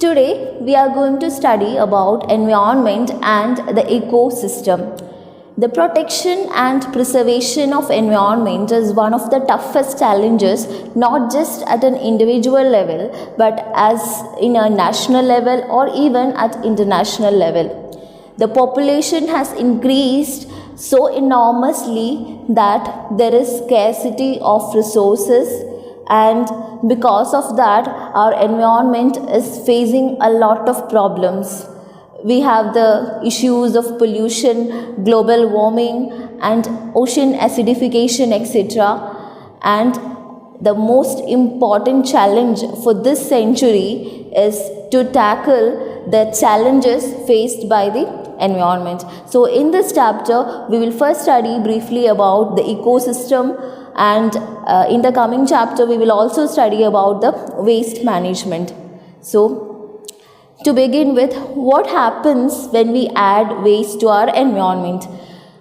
Today we are going to study about environment and the ecosystem. The protection and preservation of environment is one of the toughest challenges, not just at an individual level but as in a national level or even at international level. The population has increased so enormously that there is scarcity of resources, and because of that our environment is facing a lot of problems. We have the issues of pollution, global warming and ocean acidification, etc. And the most important challenge for this century is to tackle the challenges faced by the environment. So in this chapter we will first study briefly about the ecosystem, and in the coming chapter we will also study about the waste management. So to begin with, what happens when we add waste to our environment?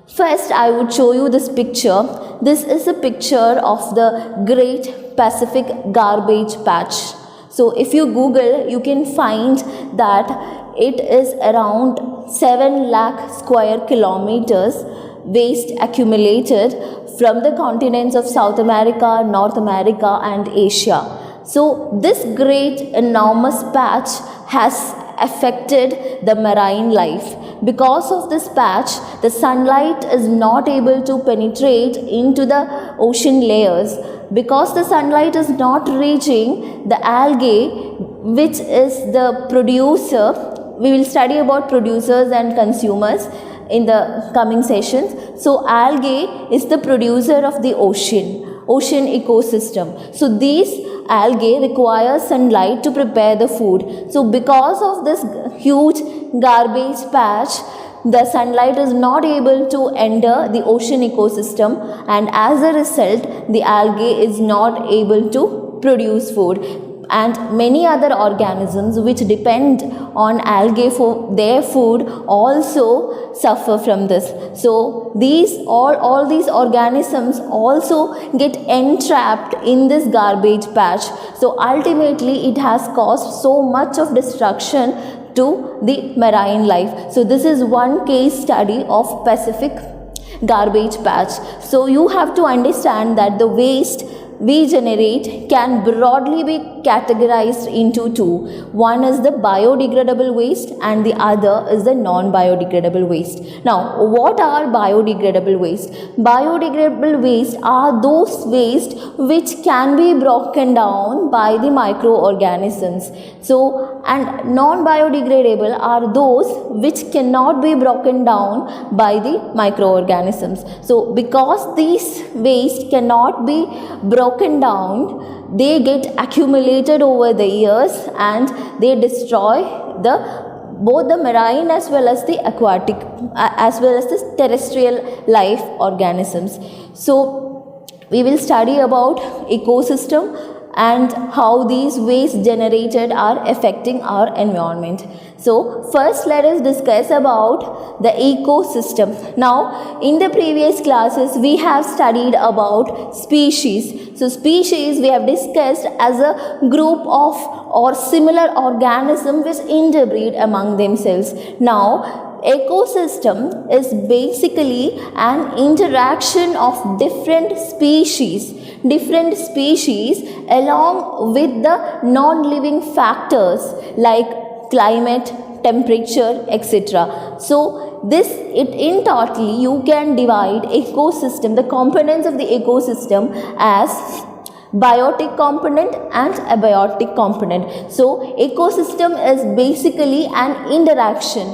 First, I would show you this picture. This is a picture of the Great Pacific Garbage Patch. So if you Google, you can find that it is around 7 lakh square kilometers waste accumulated from the continents of South America, North America and Asia. So this great enormous patch has affected the marine life. Because of this patch, the sunlight is not able to penetrate into the ocean layers. Because the sunlight is not reaching the algae, which is the producer. We will study about producers and consumers in the coming sessions. So algae is the producer of the ocean ecosystem. So these algae require sunlight to prepare the food. So because of this huge garbage patch, the sunlight is not able to enter the ocean ecosystem, and as a result the algae is not able to produce food, and many other organisms which depend on algae for their food also suffer from this. So these all these organisms also get entrapped in this garbage patch. So ultimately it has caused so much of destruction to the marine life. So this is one case study of Pacific garbage patch. So you have to understand that the waste we generate can broadly be categorized into two. One is the biodegradable waste and the other is the non-biodegradable waste. Now, what are biodegradable waste? Biodegradable waste are those waste which can be broken down by the microorganisms. So, and non-biodegradable are those which cannot be broken down by the microorganisms. So, because these waste cannot be broken down, they get accumulated over the years and they destroy both the marine as well as the aquatic as well as the terrestrial life organisms. So we will study about ecosystem and how these waste generated are affecting our environment. So first let us discuss about the ecosystem. Now in the previous classes we have studied about species. So species we have discussed as a group of or similar organisms which interbreed among themselves. Now ecosystem is basically an interaction of different species along with the non-living factors like climate, temperature, etc. So this in totally you can divide ecosystem, the components of the ecosystem, as biotic component and abiotic component. So ecosystem is basically an interaction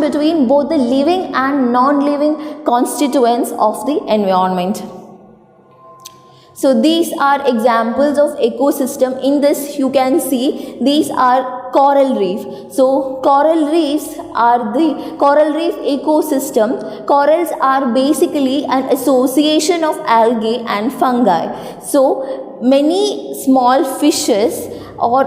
between both the living and non-living constituents of the environment. So these are examples of ecosystem. In this you can see these are coral reef. So coral reefs are the coral reef ecosystem. Corals are basically an association of algae and fungi. So many small fishes or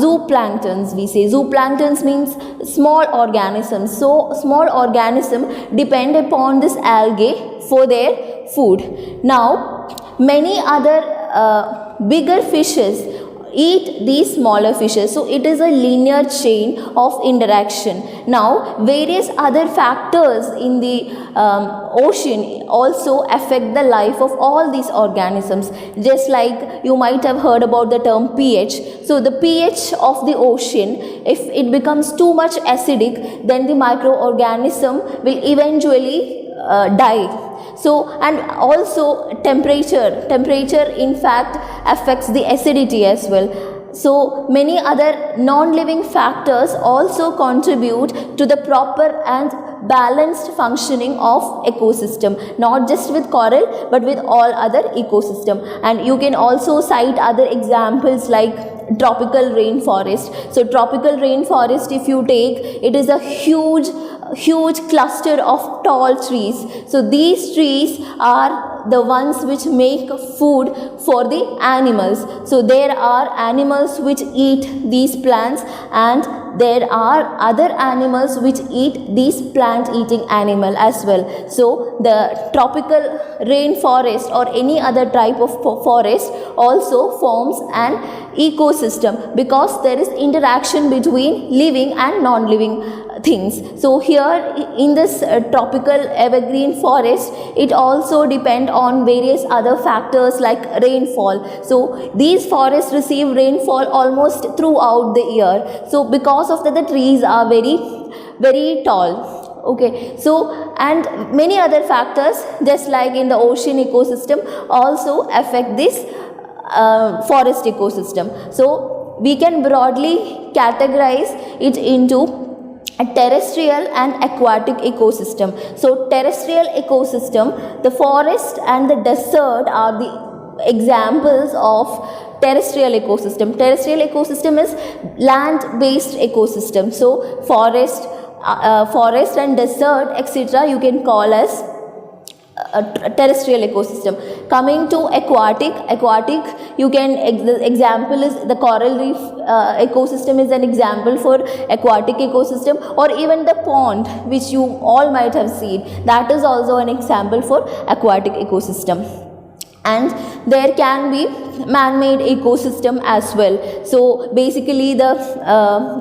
zooplanktons, we say. Zooplanktons means small organisms. So small organisms depend upon this algae for their food. Now many other bigger fishes eat these smaller fishes. So it is a linear chain of interaction. Now various other factors in the ocean also affect the life of all these organisms. Just like you might have heard about the term pH. So the pH of the ocean, if it becomes too much acidic, then the microorganism will eventually die. So, and also temperature in fact affects the acidity as well. So many other non-living factors also contribute to the proper and balanced functioning of ecosystem, not just with coral but with all other ecosystem. And you can also cite other examples like tropical rainforest. So tropical rainforest, if you take, it is a huge cluster of tall trees. So these trees are the ones which make food for the animals. So there are animals which eat these plants, and there are other animals which eat these plant eating animal as well. So the tropical rainforest or any other type of forest also forms an ecosystem, because there is interaction between living and non-living things. So here in this tropical evergreen forest, it also depend on various other factors like rainfall. So these forests receive rainfall almost throughout the year. So because of that, the trees are very tall. Okay, so and many other factors, just like in the ocean ecosystem, also affect this forest ecosystem. So we can broadly categorize it into a terrestrial and aquatic ecosystem. So terrestrial ecosystem, the forest and the desert are the examples of terrestrial ecosystem. Terrestrial ecosystem is land-based ecosystem. So forest and desert, etc., you can call as a terrestrial ecosystem. Coming to aquatic, you can, the example is the coral reef ecosystem is an example for aquatic ecosystem, or even the pond which you all might have seen, that is also an example for aquatic ecosystem. And there can be man-made ecosystem as well. So basically the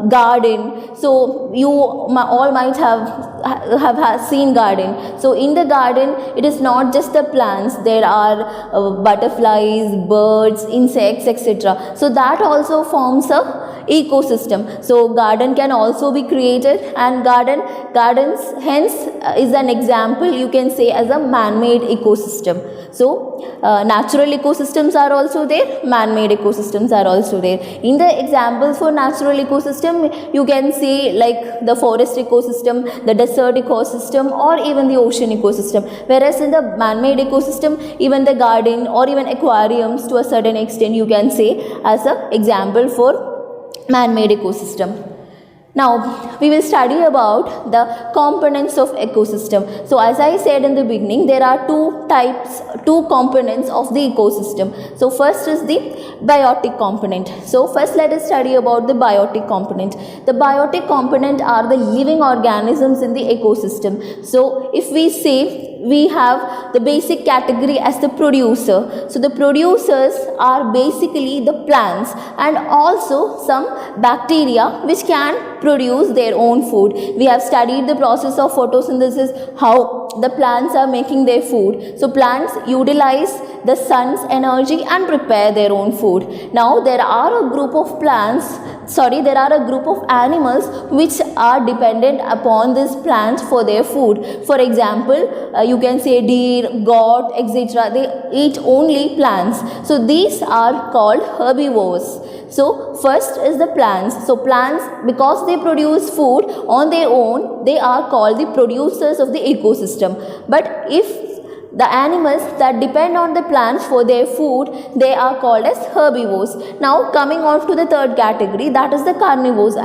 garden, so you all might have seen garden. So in the garden, it is not just the plants, there are butterflies, birds, insects, etc. So that also forms a ecosystem. So garden can also be created, and gardens hence is an example, you can say, as a man-made ecosystem. So natural ecosystems are also there, man-made ecosystems are also there. In the examples for natural ecosystem, you can say like the forest ecosystem, the desert ecosystem, or even the ocean ecosystem. Whereas in the man-made ecosystem, even the garden or even aquariums to a certain extent, you can say as an example for man-made ecosystem. Now we will study about the components of ecosystem. So as I said in the beginning, there are two components of the ecosystem. So first is the biotic component. So first let us study about the biotic component. The biotic component are the living organisms in the ecosystem. So if we say, we have the basic category as the producer. So the producers are basically the plants and also some bacteria which can produce their own food. We have studied the process of photosynthesis, how the plants are making their food. So plants utilize the sun's energy and prepare their own food. Now there are a group of animals which are dependent upon this plant for their food. For example, you can say deer, goat, etc. They eat only plants. So these are called herbivores. So first is the plants. So plants, because they produce food on their own, they are called the producers of the ecosystem. But if the animals that depend on the plants for their food, they are called as herbivores. Now coming on to the third category, that is the carnivorous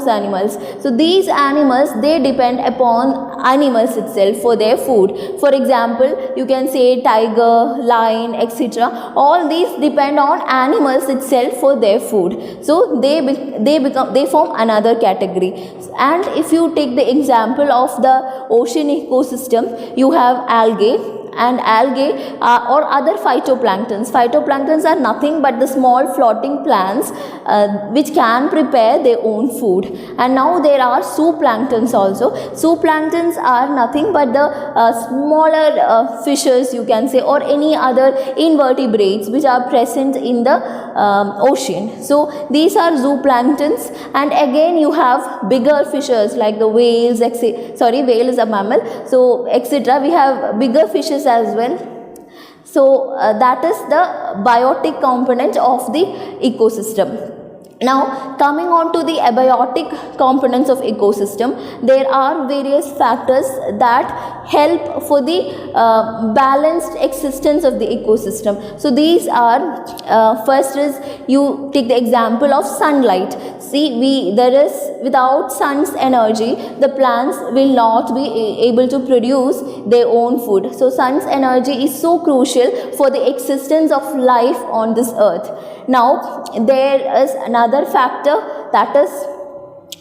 animals. So these animals, they depend upon animals itself for their food. For example, you can say tiger, lion, etc. All these depend on animals itself for their food. So they form another category. And if you take the example of the ocean ecosystem, you have algae. and algae or other phytoplanktons. Phytoplanktons are nothing but the small floating plants which can prepare their own food. And now there are zooplanktons also. Zooplanktons are nothing but the smaller fishes, you can say, or any other invertebrates which are present in the ocean. So these are zooplanktons. And again you have bigger fishes like the whales, whale is a mammal, so etc. We have bigger fishes as well. So that is the biotic component of the ecosystem. Now coming on to the abiotic components of ecosystem, there are various factors that help for the balanced existence of the ecosystem. So these are first is, you take the example of sunlight. See, without sun's energy, the plants will not be able to produce their own food. So sun's energy is so crucial for the existence of life on this earth. Now there is another factor, that is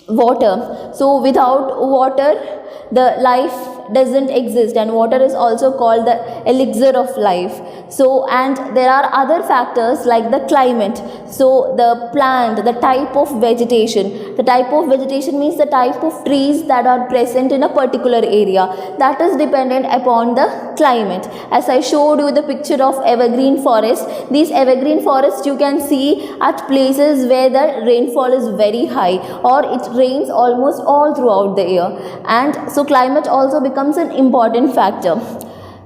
water. So without water the life doesn't exist, and water is also called the elixir of life. So and there are other factors like the climate. So the plant, the type of vegetation. The type of vegetation means the type of trees that are present in a particular area. That is dependent upon the climate. As I showed you the picture of evergreen forest, these evergreen forests you can see at places where the rainfall is very high or it rains almost all throughout the year. And so climate also becomes an important factor.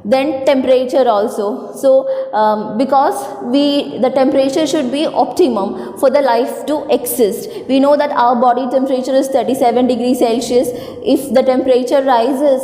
Then temperature also. So because the temperature should be optimum for the life to exist. We know that our body temperature is 37 degrees Celsius. If the temperature rises,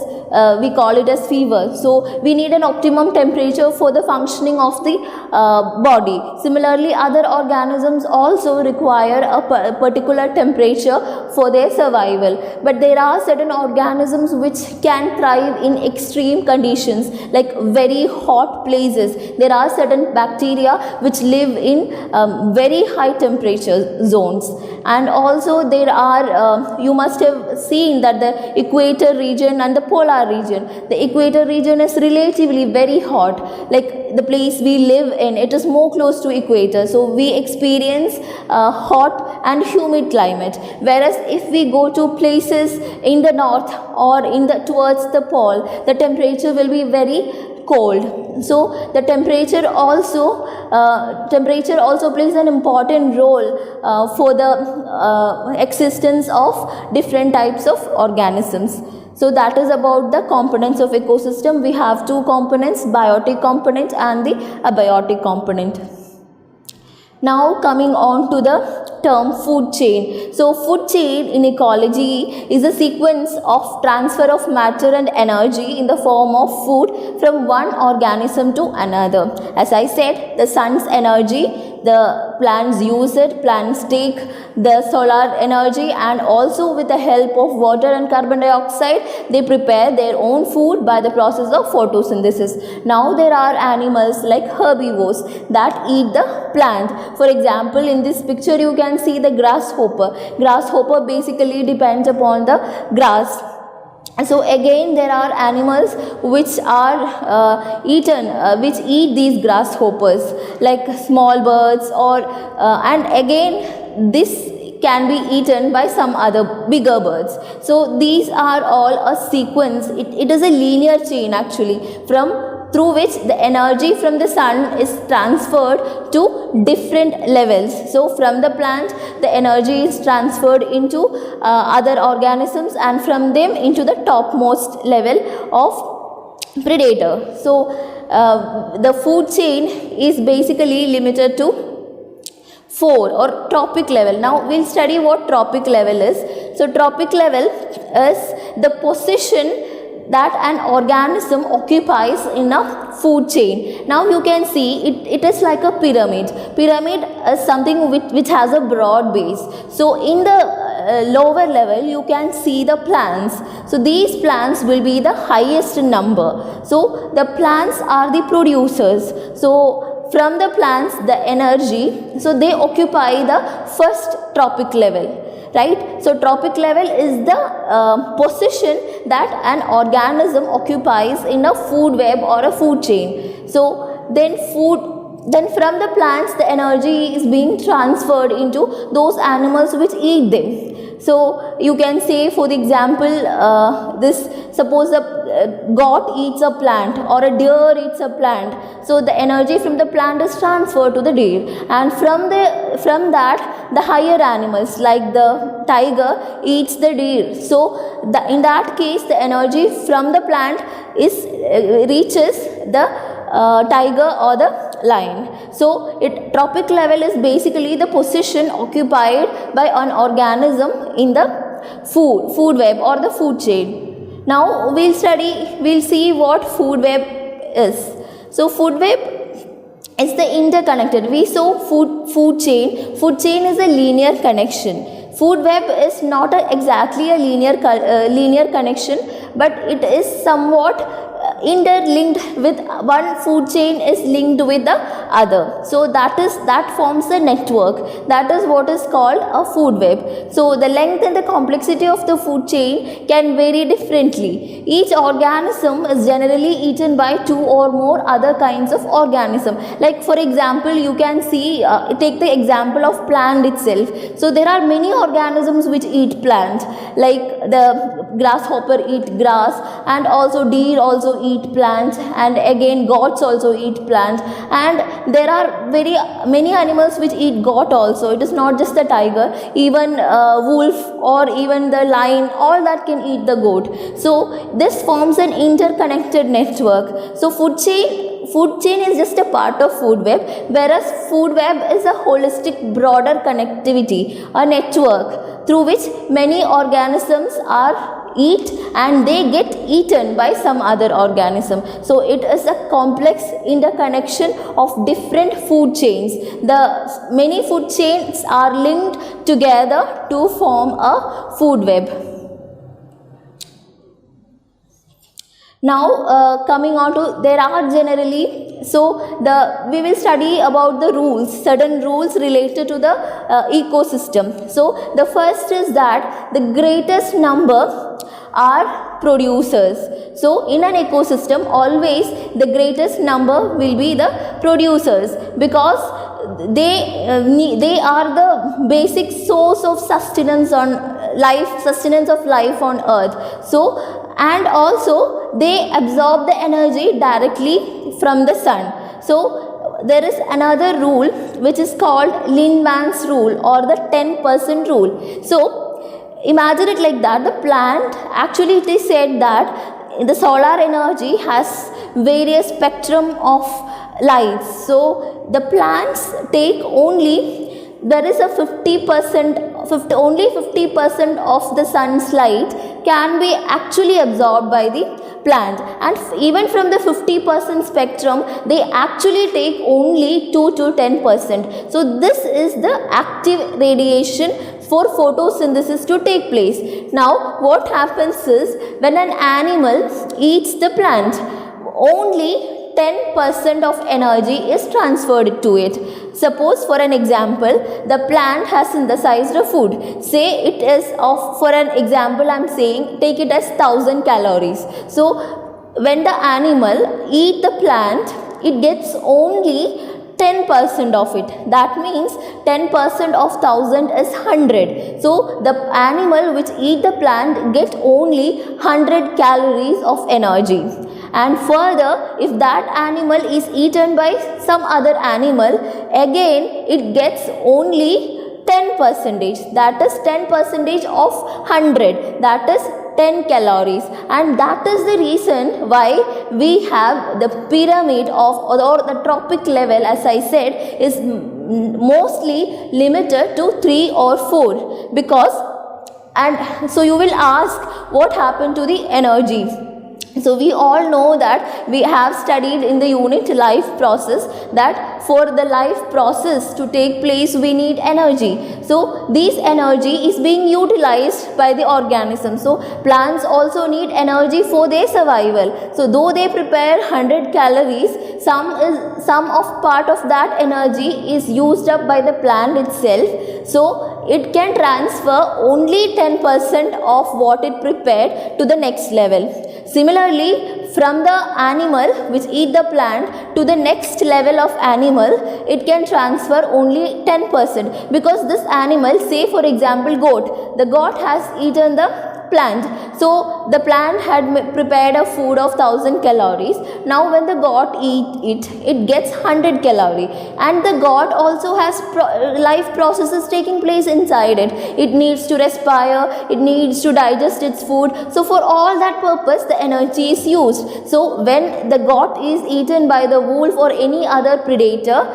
we call it as fever. So we need an optimum temperature for the functioning of the body. Similarly, other organisms also require a particular temperature for their survival. But there are certain organisms which can thrive in extreme conditions, like very hot places. There are certain bacteria which live in very high temperature zones. And also there are, you must have seen that the equator region and the polar region. The equator region is relatively very hot, like the place we live in, it is more close to equator, so we experience hot and humid climate. Whereas if we go to places in the north or towards the pole, the temperature will be very cold. So the temperature also plays an important role for the existence of different types of organisms. So that is about the components of ecosystem. We have two components, biotic component and the abiotic component. Now coming on to the term food chain. So food chain in ecology is a sequence of transfer of matter and energy in the form of food from one organism to another. As I said, the sun's energy, the plants use it, plants take the solar energy, and also with the help of water and carbon dioxide, they prepare their own food by the process of photosynthesis. Now there are animals like herbivores that eat the plant. For example, in this picture you can see the grasshopper. Grasshopper basically depends upon the grass. So again there are animals which are which eat these grasshoppers, like small birds, or and again this can be eaten by some other bigger birds. So these are all a sequence. It is a linear chain actually, through which the energy from the sun is transferred to different levels. So from the plant the energy is transferred into other organisms, and from them into the topmost level of predator. So the food chain is basically limited to 4, or trophic level. Now we'll study what trophic level is. So trophic level is the position that an organism occupies in a food chain. Now you can see it is like a pyramid. Pyramid is something which has a broad base. So in the lower level you can see the plants. So these plants will be the highest number. So the plants are the producers. So from the plants the energy, so they occupy the first trophic level. right? So tropic level is the position that an organism occupies in a food web or a food chain. So then from the plants the energy is being transferred into those animals which eat them. So you can say, for the example, suppose a goat eats a plant or a deer eats a plant, so the energy from the plant is transferred to the deer, and from that the higher animals like the tiger eats the deer. So in that case the energy from the plant reaches the tiger or the lion. So tropic level is basically the position occupied by an organism in the food web or the food chain. Now we'll see what food web is. So food web is the interconnected. We saw food chain. Food chain is a linear connection. Food web is not exactly a linear connection, but it is somewhat interlinked with one food chain is linked with the other. So that forms a network. That is what is called a food web. So the length and the complexity of the food chain can vary differently. Each organism is generally eaten by two or more other kinds of organism. Like for example, you can see, take the example of plant itself. So there are many organisms which eat plant, like the grasshopper eat grass, and also deer also eat plants, and again goats also eat plants, and there are very many animals which eat goat also. It is not just the tiger, even wolf or even the lion, all that can eat the goat. So this forms an interconnected network. So food chain is just a part of food web, whereas food web is a holistic, broader connectivity, a network through which many organisms eat and they get eaten by some other organism. So it is a complex interconnection of different food chains. The many food chains are linked together to form a food web. Now coming on to, there are generally, so we will study about the rules, certain rules related to the ecosystem. So the first is that the greatest number are producers. So in an ecosystem always the greatest number will be the producers, because they are the basic source of sustenance of life on earth. So and also they absorb the energy directly from the sun. So there is another rule which is called Lindeman's rule or the 10% rule. So imagine it like that. The plant, actually it is said that the solar energy has various spectrum of lights. So the plants take only, there is a 50%, only 50% of the sun's light can be actually absorbed by the plant, and even from the 50% spectrum they actually take only 2 to 10%. So this is the active radiation for photosynthesis to take place. Now what happens is, when an animal eats the plant, only 10% of energy is transferred to it. Suppose for an example, the plant has synthesized a food. Say it is of, for an example I am saying, take it as 1000 calories. So when the animal eat the plant, it gets only 10% of it. That means 10% of 1000 is 100. So the animal which eat the plant get only 100 calories of energy. And further, if that animal is eaten by some other animal, again it gets only 10%. That is 10% of 100. That is 10 calories. And that is the reason why we have the pyramid of, or the tropic level, as I said, is mostly limited to 3 or 4. Because, and so you will ask, what happened to the energy? So we all know that we have studied in the unit life process that for the life process to take place we need energy. So this energy is being utilized by the organism. So plants also need energy for their survival. So though they prepare 100 calories, some of part of that energy is used up by the plant itself. So it can transfer only 10% of what it prepared to the next level. Similarly, from the animal which eat the plant to the next level of animal, it can transfer only 10%, because this animal, say for example goat, the goat has eaten the plant. So the plant had prepared a food of 1000 calories. Now when the goat eat it gets 100 calorie, and the goat also has life processes taking place inside it. It needs to respire, it needs to digest its food. So for all that purpose the energy is used. So when the goat is eaten by the wolf or any other predator,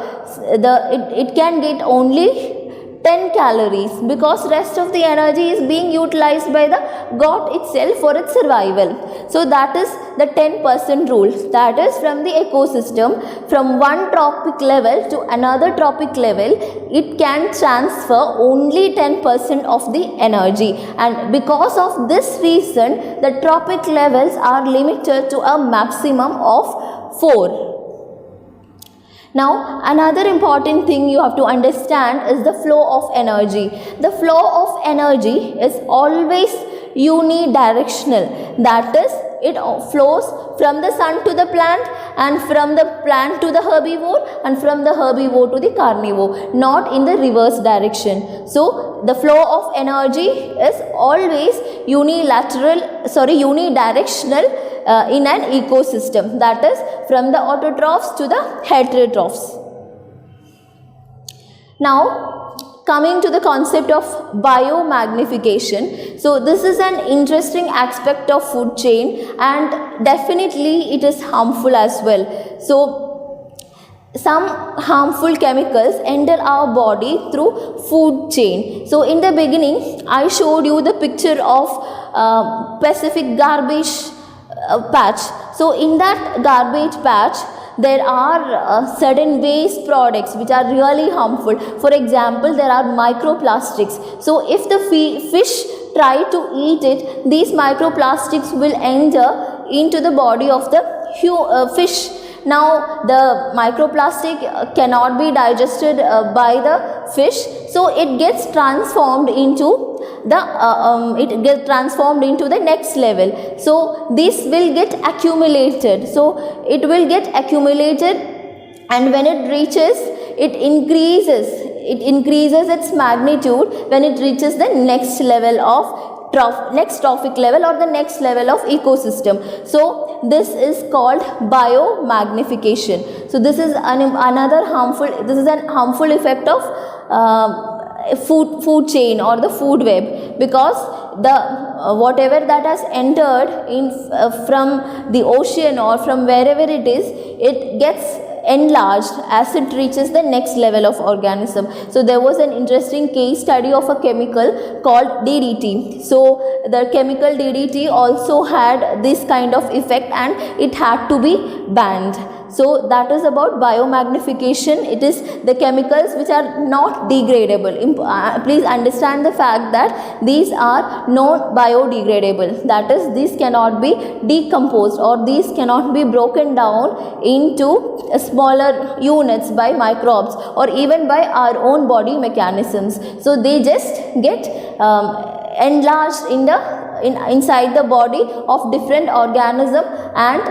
it can get only 10 calories, because rest of the energy is being utilized by the goat itself for its survival. So that is the 10% rule. That is, from the ecosystem, from one trophic level to another trophic level, it can transfer only 10% of the energy, and because of this reason the trophic levels are limited to a maximum of 4. Now another important thing you have to understand is the flow of energy. The flow of energy is always unidirectional. That is, it flows from the sun to the plant, and from the plant to the herbivore, and from the herbivore to the carnivore, not in the reverse direction. So the flow of energy is always unidirectional in an ecosystem, that is from the autotrophs to the heterotrophs. Now coming to the concept of biomagnification. So this is an interesting aspect of food chain, and definitely it is harmful as well. So some harmful chemicals enter our body through food chain. So in the beginning I showed you the picture of Pacific garbage patch. So in that garbage patch there are certain waste products which are really harmful. For example, there are microplastics. So if the fish try to eat it, these microplastics will enter into the body of the fish. Now the microplastic cannot be digested by the fish, so it gets transformed into the next level. So this will get accumulated. So it will get accumulated, and when it reaches, it increases its magnitude when it reaches the next level of next trophic level or the next level of ecosystem. So this is called biomagnification. So this is another harmful effect of food chain or the food web, because the whatever that has entered in from the ocean or from wherever it is, it gets enlarged as it reaches the next level of organism. So there was an interesting case study of a chemical called DDT. So the chemical DDT also had this kind of effect, and it had to be banned. So that is about biomagnification. It is the chemicals which are not degradable. Please understand the fact that these are not biodegradable. That is, these cannot be decomposed, or these cannot be broken down into smaller units by microbes or even by our own body mechanisms. So they just get enlarged inside the body of different organism, and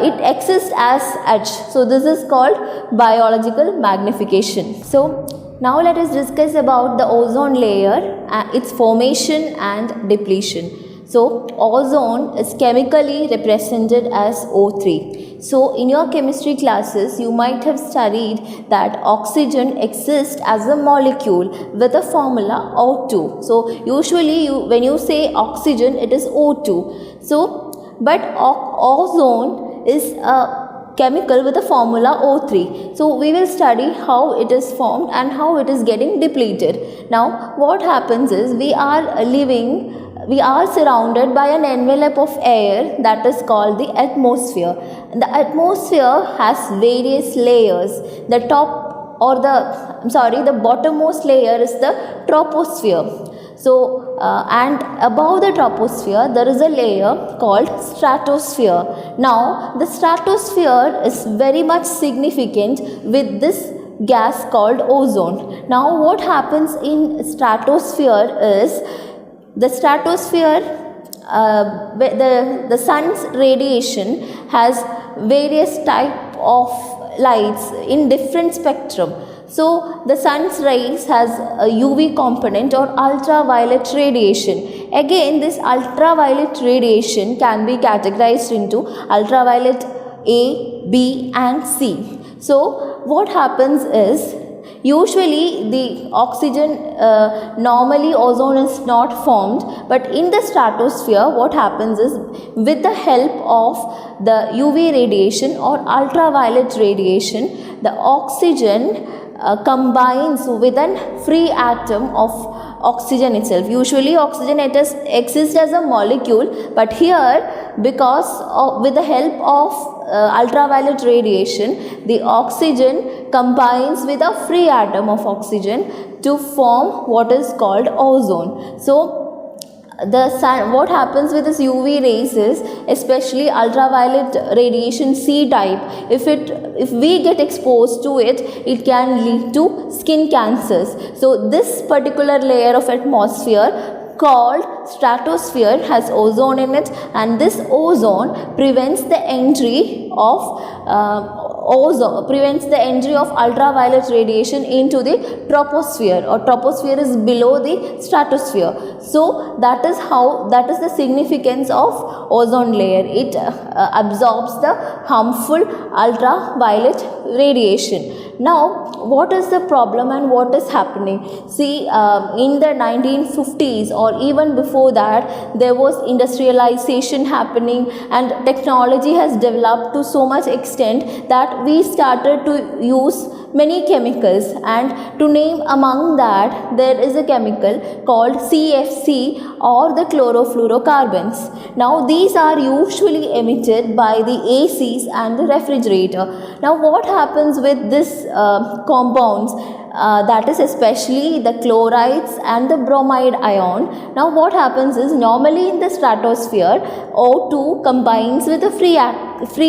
it exists as such. So this is called biological magnification. So now let us discuss about the ozone layer, its formation and depletion. So ozone is chemically represented as O3. So in your chemistry classes you might have studied that oxygen exists as a molecule with a formula O2. So usually when you say oxygen, it is O2. So but ozone is a chemical with a formula O3. So we will study how it is formed and how it is getting depleted. Now what happens is, we are living we are surrounded by an envelope of air that is called the atmosphere. The atmosphere has various layers. The top or the bottommost layer is the troposphere. So, and above the troposphere there is a layer called stratosphere. Now, the stratosphere is very much significant with this gas called ozone. Now, what happens in stratosphere is the stratosphere, the sun's radiation has various type of lights in different spectrum. So the sun's rays has a UV component or ultraviolet radiation. Again, this ultraviolet radiation can be categorized into ultraviolet A, B and C. So what happens is, usually the oxygen, normally ozone is not formed, but in the stratosphere what happens is, with the help of the UV radiation or ultraviolet radiation, the oxygen combines with a free atom of oxygen itself. Usually oxygen exists as a molecule, but here, because with the help of ultraviolet radiation, the oxygen combines with a free atom of oxygen to form what is called ozone. So the sun, what happens with this UV rays is, especially ultraviolet radiation C type, if we get exposed to it, it can lead to skin cancers. So this particular layer of atmosphere called stratosphere has ozone in it, and this ozone prevents the entry of ultraviolet radiation into the troposphere, or troposphere is below the stratosphere. So that is the significance of ozone layer. It absorbs the harmful ultraviolet radiation. Now, what is the problem and what is happening? See, in the 1950s or even before that, there was industrialization happening and technology has developed to so much extent that we started to use many chemicals, and to name among that, there is a chemical called CFC or the chlorofluorocarbons. Now, these are usually emitted by the ACs and the refrigerator. Now, what happens with this compounds? That is especially the chlorides and the bromide ion. Now what happens is, normally in the stratosphere, O2 combines with a free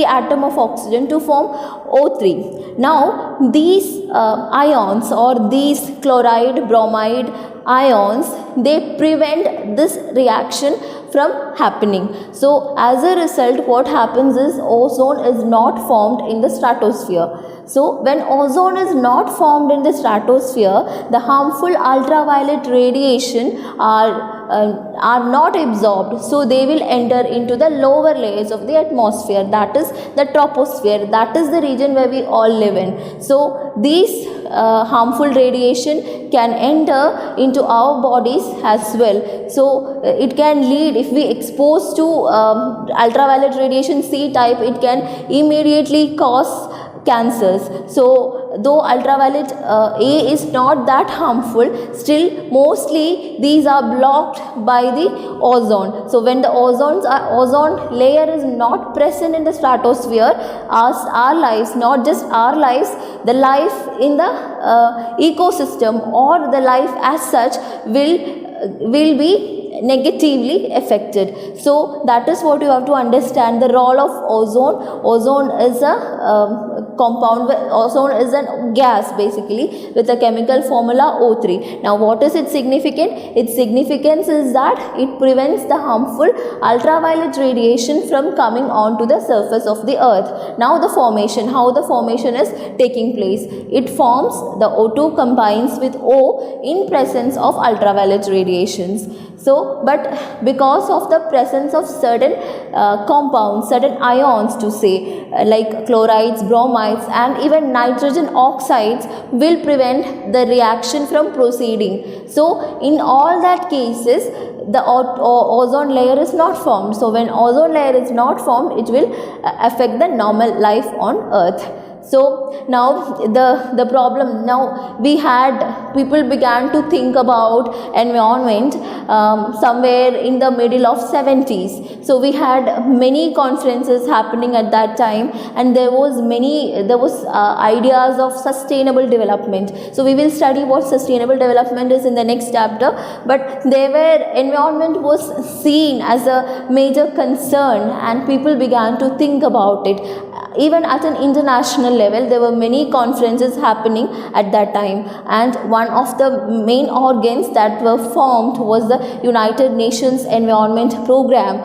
atom of oxygen to form O3. Now these ions, or these chloride bromide ions, they prevent this reaction from happening. So as a result, what happens is, ozone is not formed in the stratosphere. So when ozone is not formed in the stratosphere, the harmful ultraviolet radiation are not absorbed, so they will enter into the lower layers of the atmosphere, that is the troposphere. That is the region where we all live in. So these harmful radiation can enter into our bodies as well. So it can lead, if we expose to ultraviolet radiation C type, it can immediately cause cancers. So though ultraviolet A is not that harmful, still mostly these are blocked by the ozone. So when the ozone layer is not present in the stratosphere, our lives, not just our lives, the life in the ecosystem or the life as such will be negatively affected. So that is what you have to understand, the role of ozone. Ozone is a compound, ozone is a gas basically with a chemical formula O3. Now what is its significance? Its significance is that it prevents the harmful ultraviolet radiation from coming onto the surface of the earth. Now the formation, how the formation is taking place. It forms, the O2 combines with O in presence of ultraviolet radiations. So, but because of the presence of certain compounds, certain ions to say, like chlorides, bromides and even nitrogen oxides will prevent the reaction from proceeding. So, in all that cases, the ozone layer is not formed. So, when ozone layer is not formed, it will affect the normal life on earth. So now the problem, now we had, people began to think about environment somewhere in the middle of 70s. So we had many conferences happening at that time, and there was ideas of sustainable development. So we will study what sustainable development is in the next chapter, but there were, environment was seen as a major concern, and people began to think about it. Even at an international level, there were many conferences happening at that time, and one of the main organs that were formed was the United Nations Environment Program.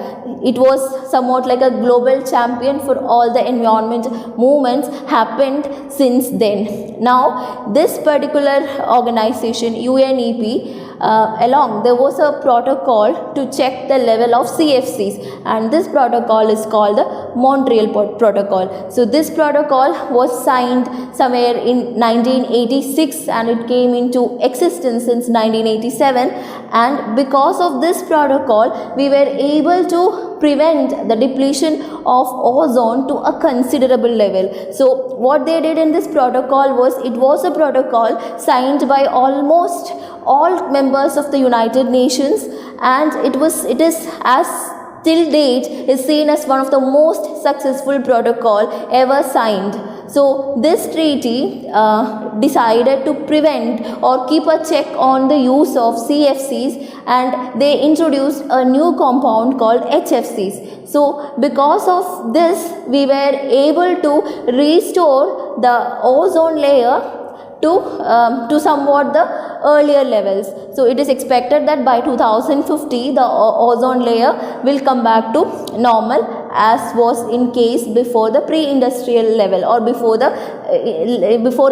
It was somewhat like a global champion for all the environment movements happened since then. Now this particular organization, UNEP, there was a protocol to check the level of CFCs, and this protocol is called the Montreal Protocol. So this protocol was signed somewhere in 1986, and it came into existence since 1987, and because of this protocol we were able to prevent the depletion of ozone to a considerable level. So what they did in this protocol was, it was a protocol signed by almost all members of the United Nations, and it is, as till date, is seen as one of the most successful protocol ever signed. So this treaty decided to prevent or keep a check on the use of CFCs, and they introduced a new compound called HFCs. So because of this, we were able to restore the ozone layer to somewhat the earlier levels. So it is expected that by 2050 the ozone layer will come back to normal, as was in case before the pre-industrial level, or before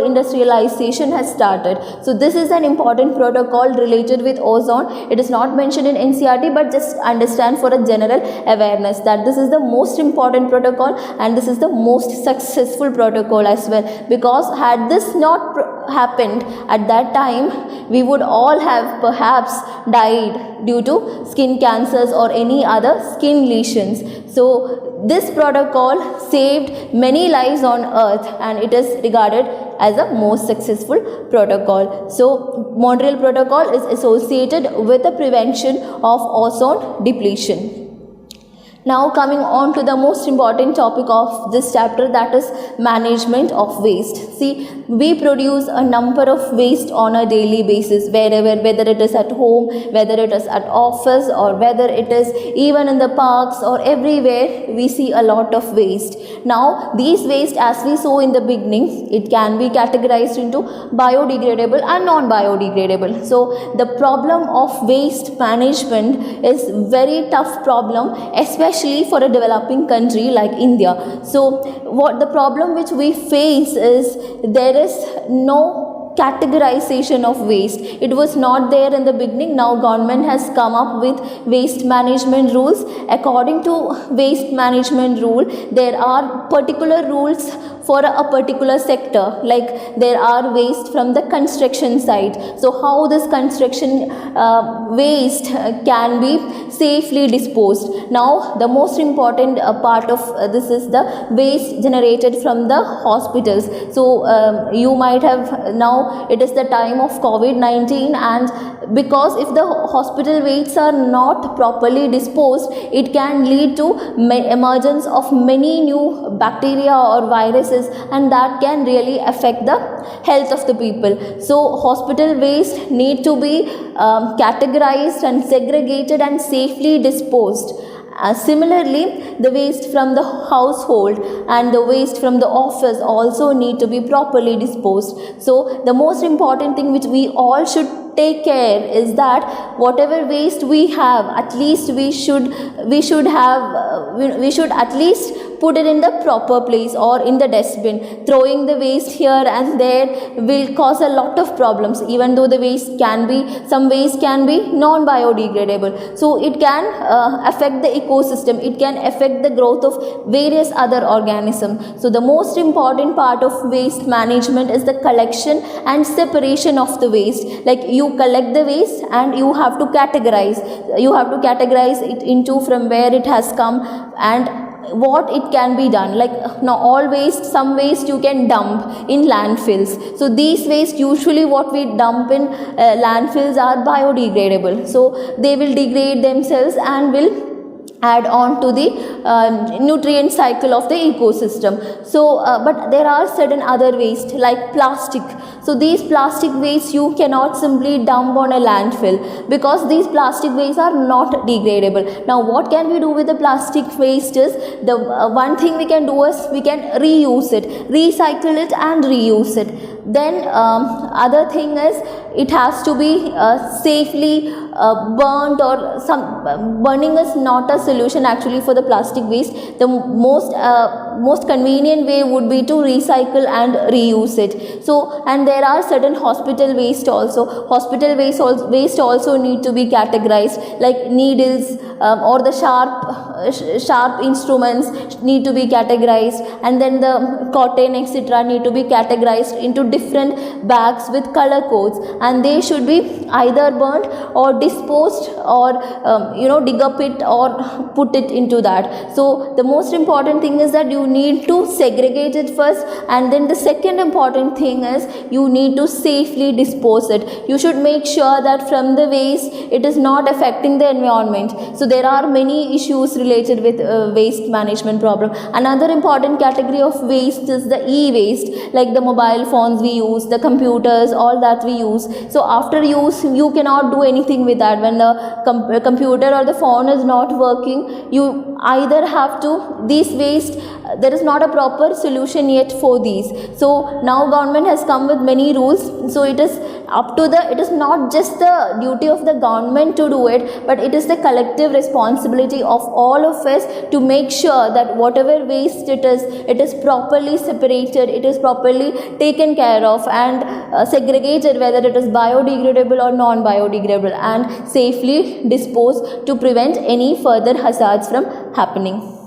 industrialization has started. So this is an important protocol related with ozone. It is not mentioned in NCERT, but just understand for a general awareness that this is the most important protocol, and this is the most successful protocol as well, because had this not happened at that time, we would all have perhaps died due to skin cancers or any other skin lesions. So this protocol saved many lives on earth, and it is regarded as the most successful protocol. So Montreal Protocol is associated with the prevention of ozone depletion. Now coming on to the most important topic of this chapter, that is management of waste. See, we produce a number of waste on a daily basis, wherever, whether it is at home, whether it is at office, or whether it is even in the parks or everywhere, we see a lot of waste. Now these waste, as we saw in the beginning, it can be categorized into biodegradable and non-biodegradable. So the problem of waste management is very tough problem, especially for a developing country like India. So what the problem which we face is, there is no categorization of waste. It was not there in the beginning. Now government has come up with waste management rules. According to waste management rule, there are particular rules for a particular sector, like there are waste from the construction site. So how this construction waste can be safely disposed. Now the most important part of this is the waste generated from the hospitals. So you might have, now it is the time of COVID-19, and because if the hospital wastes are not properly disposed, it can lead to emergence of many new bacteria or viruses, and that can really affect the health of the people. So hospital waste need to be categorized and segregated and safely disposed. Similarly, the waste from the household and the waste from the office also need to be properly disposed. So the most important thing which we all should take care is that whatever waste we have, at least we should at least put it in the proper place or in the dustbin. Throwing the waste here and there will cause a lot of problems, even though the waste can be, some waste can be non-biodegradable. So it can affect the ecosystem, it can affect the growth of various other organisms. So the most important part of waste management is the collection and separation of the waste. Like you collect the waste and you have to categorize it into from where it has come, and what it can be done, like now all waste, some waste you can dump in landfills. So these waste, usually what we dump in landfills are biodegradable, so they will degrade themselves and will add on to the nutrient cycle of the ecosystem. So but there are certain other waste like plastic. So these plastic waste you cannot simply dump on a landfill, because these plastic waste are not degradable. Now what can we do with the plastic waste is, the one thing we can do is we can reuse it, recycle it and reuse it. Then other thing is, it has to be safely burnt, or some burning is not a solution actually for the plastic waste. The most convenient way would be to recycle and reuse it. So, and there are certain hospital waste also. Hospital waste also need to be categorized, like needles or the sharp instruments need to be categorized, and then the cotton etc. need to be categorized into different bags with color codes, and they should be either burnt or disposed, or dig up it or put it into that. So the most important thing is that you need to segregate it first, and then the second important thing is you need to safely dispose it. You should make sure that from the waste it is not affecting the environment. So there are many issues related with waste management problem. Another important category of waste is the e-waste, like the mobile phones we use, the computers, all that we use. So after use you cannot do anything with that. When the computer or the phone is not working, you either have to, these waste, there is not a proper solution yet for these. So now government has come with many rules. So it is up to the, it is not just the duty of the government to do it, but it is the collective responsibility of all of us to make sure that whatever waste it is properly separated, it is properly taken care of and segregated, whether it is biodegradable or non-biodegradable, and safely disposed to prevent any further hazards from happening.